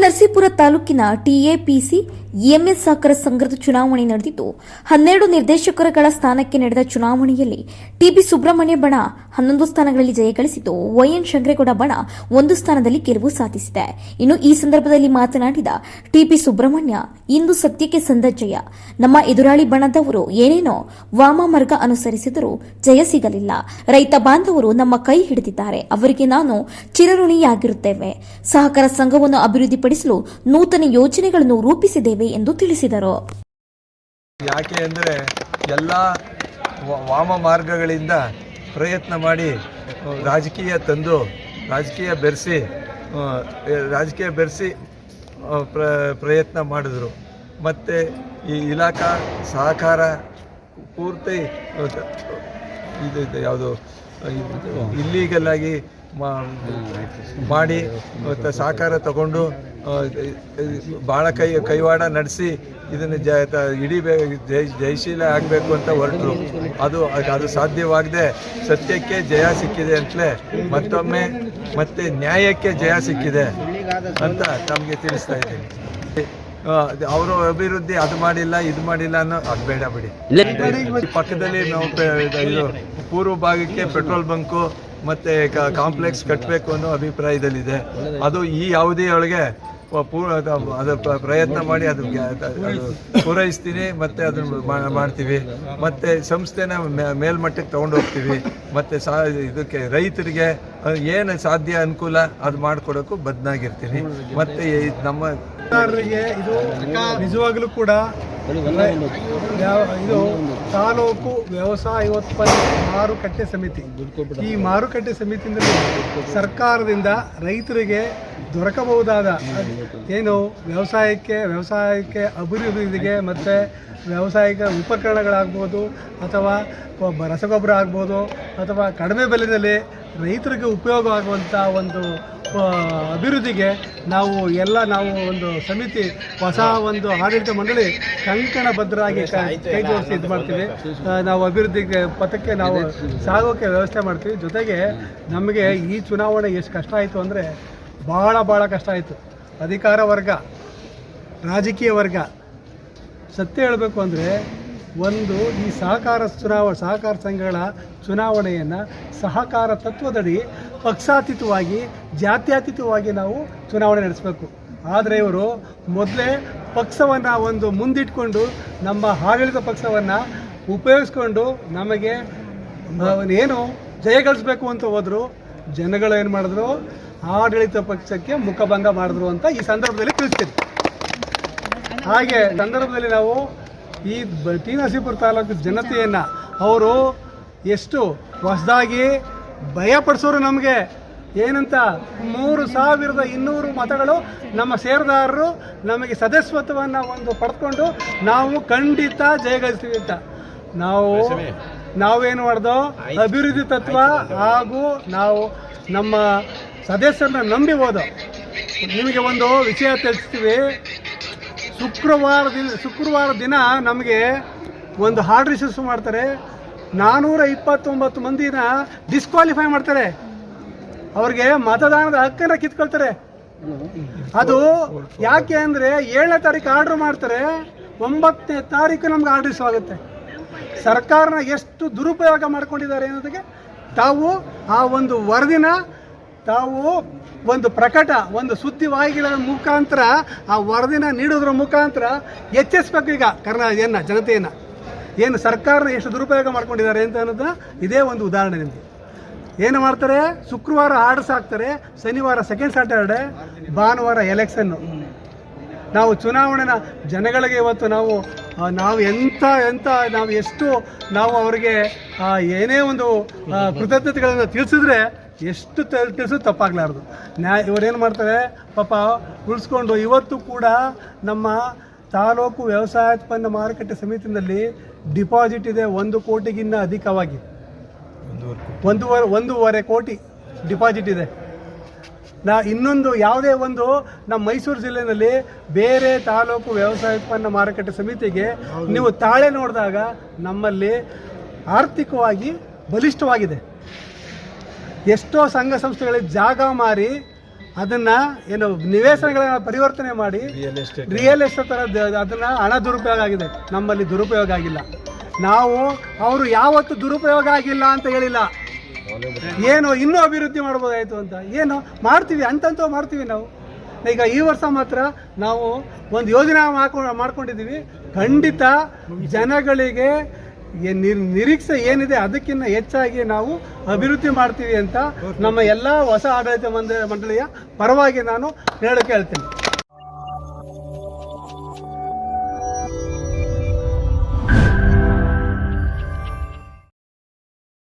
ನರಸೀಪುರ ತಾಲೂಕಿನ TAPC EMS ಸಹಕಾರ ಸಂಘದ ಚುನಾವಣೆ ನಡೆದಿದ್ದು 12 ನಿರ್ದೇಶಕರುಗಳ ಸ್ಥಾನಕ್ಕೆ ನಡೆದ ಚುನಾವಣೆಯಲ್ಲಿ ಟಿಬಿ ಸುಬ್ರಹ್ಮಣ್ಯ ಬಣ 11 ಸ್ಥಾನಗಳಲ್ಲಿ ಜಯಗಳಿಸಿದ್ದು ವೈಎನ್ ಶಂಕರೇಗೌಡ ಬಣ 1 ಸ್ಥಾನದಲ್ಲಿ ಗೆಲುವು ಸಾಧಿಸಿದೆ. ಇನ್ನು ಈ ಸಂದರ್ಭದಲ್ಲಿ ಮಾತನಾಡಿದ ಟಿಬಿ ಸುಬ್ರಹ್ಮಣ್ಯ, ಇಂದು ಸತ್ಯಕ್ಕೆ ಸಂದ ಜಯ. ನಮ್ಮ ಎದುರಾಳಿ ಬಣದವರು ಏನೇನೋ ವಾಮಮಾರ್ಗ ಅನುಸರಿಸಿದರೂ ಜಯ ಸಿಗಲಿಲ್ಲ. ರೈತ ಬಾಂಧವರು ನಮ್ಮ ಕೈ ಹಿಡಿದಿದ್ದಾರೆ. ಅವರಿಗೆ ನಾನು ಚಿರಋಣಿಯಾಗಿರುತ್ತೇವೆ. ಸಹಕಾರ ಸಂಘವನ್ನು ಅಭಿವೃದ್ಧಿಪಡಿಸಲು ನೂತನ ಯೋಜನೆಗಳನ್ನು ರೂಪಿಸಿದ್ದೇವೆ ಎಂದು ತಿಳಿಸಿದರು. ಯಾಕೆ ಅಂದರೆ ಎಲ್ಲ ವಾಮ ಮಾರ್ಗಗಳಿಂದ ಪ್ರಯತ್ನ ಮಾಡಿ ರಾಜಕೀಯ ತಂದು ರಾಜಕೀಯ ಬೆರೆಸಿ ಪ್ರಯತ್ನ ಮಾಡಿದ್ರು. ಮತ್ತು ಈ ಇಲಾಖಾ ಸಹಕಾರ ಪೂರ್ತಿ ಇದು ಯಾವುದು ಇಲ್ಲೀಗಲ್ ಆಗಿ ಮಾಡಿ ಸಹಕಾರ ತಗೊಂಡು ಭಾಳ ಕೈವಾಡ ನಡೆಸಿ ಇದನ್ನು ಇಡೀ ಜಯಶೀಲ ಆಗಬೇಕು ಅಂತ ಹೊರಟರು. ಅದು ಸಾಧ್ಯವಾಗದೆ ಸತ್ಯಕ್ಕೆ ಜಯ ಸಿಕ್ಕಿದೆ ಅಂತಲೇ ಮತ್ತೊಮ್ಮೆ ಮತ್ತೆ ನ್ಯಾಯಕ್ಕೆ ಜಯ ಸಿಕ್ಕಿದೆ ಅಂತ ತಮಗೆ ತಿಳಿಸ್ತಾ ಇದ್ದೀನಿ. ಅವರು ಅಭಿವೃದ್ಧಿ ಅದು ಮಾಡಿಲ್ಲ ಇದು ಮಾಡಿಲ್ಲ ಅನ್ನೋ ಅದು ಬೇಡ ಬಿಡಿ. ಪಕ್ಕದಲ್ಲಿ ನಾವು ಇದು ಪೂರ್ವ ಭಾಗಕ್ಕೆ ಪೆಟ್ರೋಲ್ ಬಂಕು ಮತ್ತು ಕಾಂಪ್ಲೆಕ್ಸ್ ಕಟ್ಟಬೇಕು ಅನ್ನೋ ಅಭಿಪ್ರಾಯದಲ್ಲಿದೆ. ಅದು ಈ ಅವಧಿ ಒಳಗೆ ಅದು ಪ್ರಯತ್ನ ಮಾಡಿ ಅದು ಪೂರೈಸ್ತೀನಿ ಮತ್ತು ಅದನ್ನು ಮಾಡ್ತೀವಿ. ಮತ್ತು ಸಂಸ್ಥೆನ ಮೇಲ್ಮಟ್ಟಕ್ಕೆ ತೊಗೊಂಡು ಹೋಗ್ತೀವಿ. ಮತ್ತು ಇದಕ್ಕೆ ರೈತರಿಗೆ ಏನು ಸಾಧ್ಯ ಅನುಕೂಲ ಅದು ಮಾಡಿಕೊಡೋಕ್ಕೂ ಬದ್ಧನಾಗಿರ್ತೀನಿ. ಮತ್ತು ನಮ್ಮ ಇದು ನಿಜವಾಗಲೂ ಕೂಡ ಇದು ತಾಲೂಕು ವ್ಯವಸಾಯೋತ್ಪನ್ನ ಮಾರುಕಟ್ಟೆ ಸಮಿತಿ. ಈ ಮಾರುಕಟ್ಟೆ ಸಮಿತಿಯಿಂದ ಸರ್ಕಾರದಿಂದ ರೈತರಿಗೆ ದೊರಕಬಹುದಾದ ಏನು ವ್ಯವಸಾಯಕ್ಕೆ ಅಭಿವೃದ್ಧಿಗೆ ಮತ್ತು ವ್ಯವಸಾಯಿಕ ಉಪಕರಣಗಳಾಗ್ಬೋದು ಅಥವಾ ರಸಗೊಬ್ಬರ ಆಗ್ಬೋದು ಅಥವಾ ಕಡಿಮೆ ಬೆಲೆಯಲ್ಲಿ ರೈತರಿಗೆ ಉಪಯೋಗ ಆಗುವಂಥ ಒಂದು ಅಭಿವೃದ್ಧಿಗೆ ನಾವು ಒಂದು ಸಮಿತಿ ಹೊಸ ಒಂದು ಆಡಳಿತ ಮಂಡಳಿ ಕಂಕಣಬದ್ಧರಾಗಿ ಕೈ ಜೋಡಿಸಿ ಇದು ಮಾಡ್ತೀವಿ. ನಾವು ಅಭಿವೃದ್ಧಿಗೆ ಪಥಕ್ಕೆ ನಾವು ಸಾಗೋಕ್ಕೆ ವ್ಯವಸ್ಥೆ ಮಾಡ್ತೀವಿ. ಜೊತೆಗೆ ನಮಗೆ ಈ ಚುನಾವಣೆ ಎಷ್ಟು ಕಷ್ಟ ಆಯಿತು ಅಂದರೆ ಭಾಳ ಕಷ್ಟ ಆಯಿತು. ಅಧಿಕಾರ ವರ್ಗ, ರಾಜಕೀಯ ವರ್ಗ ಸತ್ಯ ಹೇಳಬೇಕು ಅಂದರೆ ಈ ಸಹಕಾರ ಸಂಘಗಳ ಚುನಾವಣೆಯನ್ನು ಸಹಕಾರ ತತ್ವದಡಿ ಪಕ್ಷಾತೀತವಾಗಿ ಜಾತ್ಯತೀತವಾಗಿ ನಾವು ಚುನಾವಣೆ ನಡೆಸಬೇಕು. ಆದರೆ ಇವರು ಮೊದಲೇ ಪಕ್ಷವನ್ನು ಮುಂದಿಟ್ಕೊಂಡು ನಮ್ಮ ಆಡಳಿತ ಪಕ್ಷವನ್ನು ಉಪಯೋಗಿಸ್ಕೊಂಡು ನಮಗೆ ಏನು ಜಯಗಳಿಸಬೇಕು ಅಂತ ಹೋದರು. ಜನಗಳು ಏನು ಮಾಡಿದ್ರು, ಆಡಳಿತ ಪಕ್ಷಕ್ಕೆ ಮುಖಭಂಗ ಮಾಡಿದ್ರು ಅಂತ ಈ ಸಂದರ್ಭದಲ್ಲಿ ತಿಳಿಸ್ತೀವಿ. ಹಾಗೆ ಸಂದರ್ಭದಲ್ಲಿ ನಾವು ಈ ಟಿ ನರಸೀಪುರ ತಾಲೂಕು ಜನತೆಯನ್ನು ಅವರು ಎಷ್ಟು ಹೊಸದಾಗಿ ಭಯಪಡಿಸೋರು. ನಮಗೆ ಏನಂತ 3200 ಮತಗಳು ನಮ್ಮ ಷೇರುದಾರರು ನಮಗೆ ಸದಸ್ಯತ್ವವನ್ನು ಪಡೆದುಕೊಂಡು ನಾವು ಖಂಡಿತ ಜಯಗಳಿಸ್ತೀವಿ ಅಂತ ನಾವೇನು ಮಾಡ್ದೋ ಅಭಿವೃದ್ಧಿ ತತ್ವ ಹಾಗೂ ನಾವು ನಮ್ಮ ಸದಸ್ಯರನ್ನ ನಂಬಿ ಹೋದೋ. ನಿಮಗೆ ಒಂದು ವಿಷಯ ತಿಳಿಸ್ತೀವಿ. ಶುಕ್ರವಾರ ದಿನ ನಮಗೆ ಒಂದು ಆರ್ಡರ್ ಇಶ್ಯೂ ಮಾಡ್ತಾರೆ. 429 ಮಂದಿನ ಡಿಸ್ಕ್ವಾಲಿಫೈ ಮಾಡ್ತಾರೆ. ಅವ್ರಿಗೆ ಮತದಾನದ ಹಕ್ಕನ್ನು ಕಿತ್ಕೊಳ್ತಾರೆ. ಅದು ಯಾಕೆ ಅಂದರೆ 7ನೇ ತಾರೀಕು ಆರ್ಡ್ರ್ ಮಾಡ್ತಾರೆ, 9ನೇ ತಾರೀಕು ನಮ್ಗೆ ಆರ್ಡರ್ ಇಶ್ಯೂ ಆಗುತ್ತೆ. ಸರ್ಕಾರನ ಎಷ್ಟು ದುರುಪಯೋಗ ಮಾಡ್ಕೊಂಡಿದ್ದಾರೆ ಅನ್ನೋದಕ್ಕೆ ತಾವು ಆ ಒಂದು ವರದಿನ ಒಂದು ಸುದ್ದಿವಾಹಿಗಳ ಮುಖಾಂತರ ಆ ವರದಿನ ನೀಡೋದ್ರ ಮುಖಾಂತರ ಎಚ್ಚರಿಸಬೇಕು. ಈಗ ಜನತೆಯನ್ನು ಏನು ಸರ್ಕಾರನ ಎಷ್ಟು ದುರುಪಯೋಗ ಮಾಡ್ಕೊಂಡಿದ್ದಾರೆ ಅಂತ ಅನ್ನೋದನ್ನ ಇದೇ ಒಂದು ಉದಾಹರಣೆ. ನಿಮಗೆ ಏನು ಮಾಡ್ತಾರೆ, ಶುಕ್ರವಾರ ಆರ್ಡರ್ಸ್ ಹಾಕ್ತಾರೆ, ಶನಿವಾರ ಸೆಕೆಂಡ್ ಸ್ಯಾಟರ್ಡೆ, ಭಾನುವಾರ ಎಲೆಕ್ಷನ್ನು. ನಾವು ಚುನಾವಣೆನ ಜನಗಳಿಗೆ ಇವತ್ತು ನಾವು ಎಷ್ಟು ಅವರಿಗೆ ಏನೇ ಒಂದು ಕೃತಜ್ಞತೆಗಳನ್ನು ತಿಳಿಸಿದ್ರೆ ಎಷ್ಟು ತಿಳಿಸೋದು ತಪ್ಪಾಗಲಾರ್ದು. ಇವರೇನು ಮಾಡ್ತಾರೆ ಪಾಪ ಉಳಿಸ್ಕೊಂಡು ಇವತ್ತು ಕೂಡ ನಮ್ಮ ತಾಲೂಕು ವ್ಯವಸಾಯೋತ್ಪನ್ನ ಮಾರುಕಟ್ಟೆ ಸಮಿತಿಯಲ್ಲಿ ಡಿಪಾಸಿಟ್ ಇದೆ 1 ಕೋಟಿಗಿನ್ನ ಅಧಿಕವಾಗಿ. 1.5 ಕೋಟಿ ಡಿಪಾಸಿಟ್ ಇದೆ. ಇನ್ನೊಂದು ಯಾವುದೇ ಒಂದು ನಮ್ಮ ಮೈಸೂರು ಜಿಲ್ಲೆಯಲ್ಲಿ ಬೇರೆ ತಾಲೂಕು ವ್ಯವಸಾಯೋತ್ಪನ್ನ ಮಾರುಕಟ್ಟೆ ಸಮಿತಿಗೆ ನೀವು ತಾಳೆ ನೋಡಿದಾಗ ನಮ್ಮಲ್ಲಿ ಆರ್ಥಿಕವಾಗಿ ಬಲಿಷ್ಠವಾಗಿದೆ. ಎಷ್ಟೋ ಸಂಘ ಸಂಸ್ಥೆಗಳಿಗೆ ಜಾಗ ಮಾರಿ ಅದನ್ನು ಏನು ನಿವೇಶನಗಳನ್ನ ಪರಿವರ್ತನೆ ಮಾಡಿ ರಿಯಲ್ ಎಸ್ಟೇಟ್ ಥರ ಅದನ್ನು ಹಣ ದುರುಪಯೋಗ ಆಗಿದೆ. ನಮ್ಮಲ್ಲಿ ದುರುಪಯೋಗ ಆಗಿಲ್ಲ. ನಾವು ಅವರು ಯಾವತ್ತು ದುರುಪಯೋಗ ಆಗಿಲ್ಲ ಅಂತ ಹೇಳಿಲ್ಲ. ಏನು ಇನ್ನೂ ಅಭಿವೃದ್ಧಿ ಮಾಡ್ಬೋದಾಯಿತು ಅಂತ ಏನು ಮಾಡ್ತೀವಿ ಅಂತಂತೂ ಮಾಡ್ತೀವಿ ನಾವು. ಈಗ ಈ ವರ್ಷ ಮಾತ್ರ ನಾವು ಒಂದು ಯೋಜನೆ ಮಾಡ್ಕೊಂಡಿದ್ದೀವಿ. ಖಂಡಿತ ಜನಗಳಿಗೆ ನಿರೀಕ್ಷೆ ಏನಿದೆ ಅದಕ್ಕಿಂತ ಹೆಚ್ಚಾಗಿ ನಾವು ಅಭಿವೃದ್ಧಿ ಮಾಡ್ತೀವಿ ಅಂತ ನಮ್ಮ ಎಲ್ಲ ಹೊಸ ಆಡಳಿತ ಮಂಡಳಿಯ ಪರವಾಗಿ ನಾನು ಹೇಳಕ್ಕೆ ಹೇಳ್ತೀನಿ.